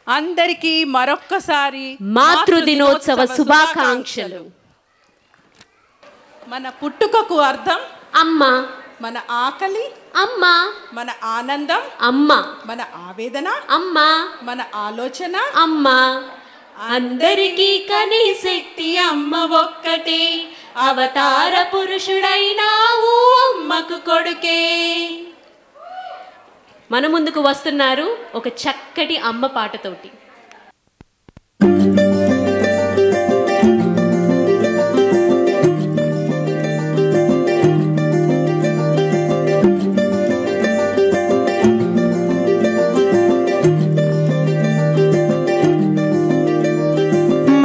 అందరికీ మరొక్కసారి మాతృదినోత్సవ శుభాకాంక్షలు. మన పుట్టుకకు అర్థం అమ్మ, మన ఆకలి అమ్మ, మన ఆనందం అమ్మ, మన ఆవేదన అమ్మ, మన ఆలోచన అమ్మ. అందరికీ కనే శక్తి అమ్మ ఒక్కటే, అవతార పురుషుడైనావు అమ్మకు కొడుకే. మన ముందుకు వస్తున్నారు ఒక చక్కటి అమ్మ పాటతోటి.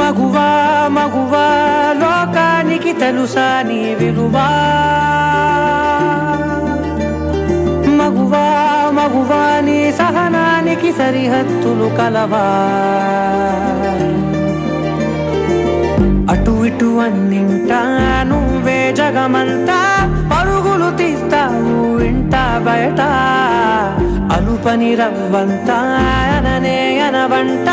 మగువా మగువా లోకానికి తెలుసా నీ విలువా, మగువా మగువా నీ సహనానికి సరిహద్దులు కలవా. అటు ఇటు అన్నింటా నువ్వే జగమంతా, పరుగులు తీస్తావు ఇంట బయట. అలుపని రవ్వంతా అననే అనవంట,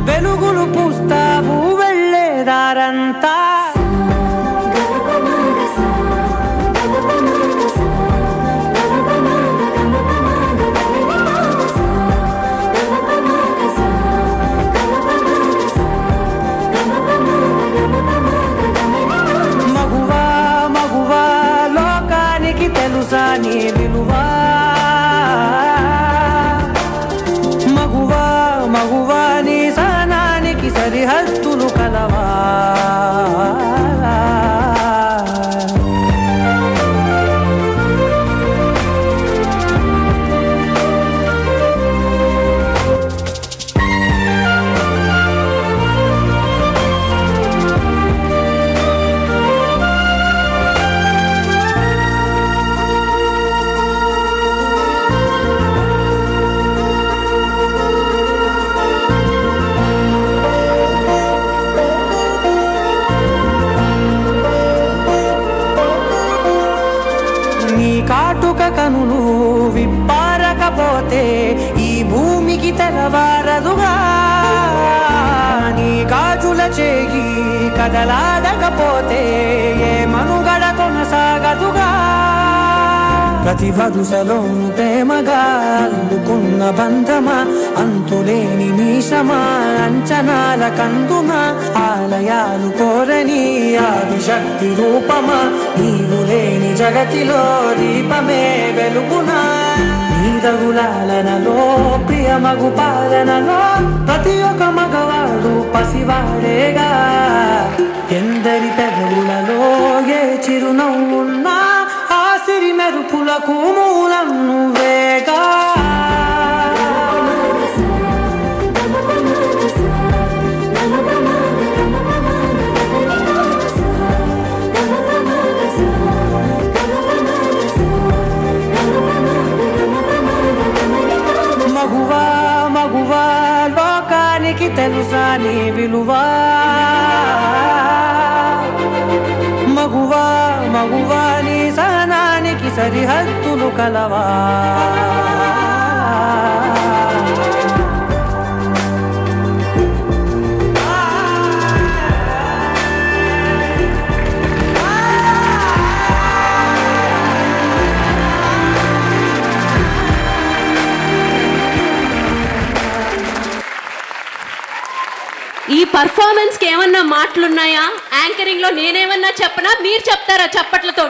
వెలుగులు పూస్తావు వెళ్ళేదారంతా. మగువా మగువా లోకానికి తెలుసా నీ విలువా, మగువా మగువా నీ సహనానికి సరిహద్దులు కలవా. కాటుక కనులు విప్పారకపోతే ఈ భూమికి తెలవారదుగా, నీ గాజుల చేయి కదలాడకపోతే ఏ మనుగడ కొనసాగదుగా. ప్రతి వరుసలో ప్రేమగా అల్లుకున్న బంధమా, అంతులేని నీశమా అంచనాల కందుమా. ఆలయాలు కోరని ఆదిశక్తి రూపమా, నీవు లేని జగతిలో దీపమే వెలుగునా. నీదగులాలనలో ప్రియమగు పాలనలో ప్రతి ఒక్క మగవాడు పసివాడేగా. ఎందరి పెదవులలో ఏ చిరునవ్వున్నా ఆ సిరి మెరుపులకు మూలం నువ్వేగా. మగువా మగువా లోకానికి తెలుసా నీ విలువా, మగువా మగువా నీ సహనానికి సరిహద్దులు కలవా. ఈ పర్ఫార్మెన్స్ కి ఏమన్నా మాటలున్నాయా? యాంకరింగ్ లో నేనేమన్నా చెప్పనా, మీరు చెప్తారా చప్పట్లతో?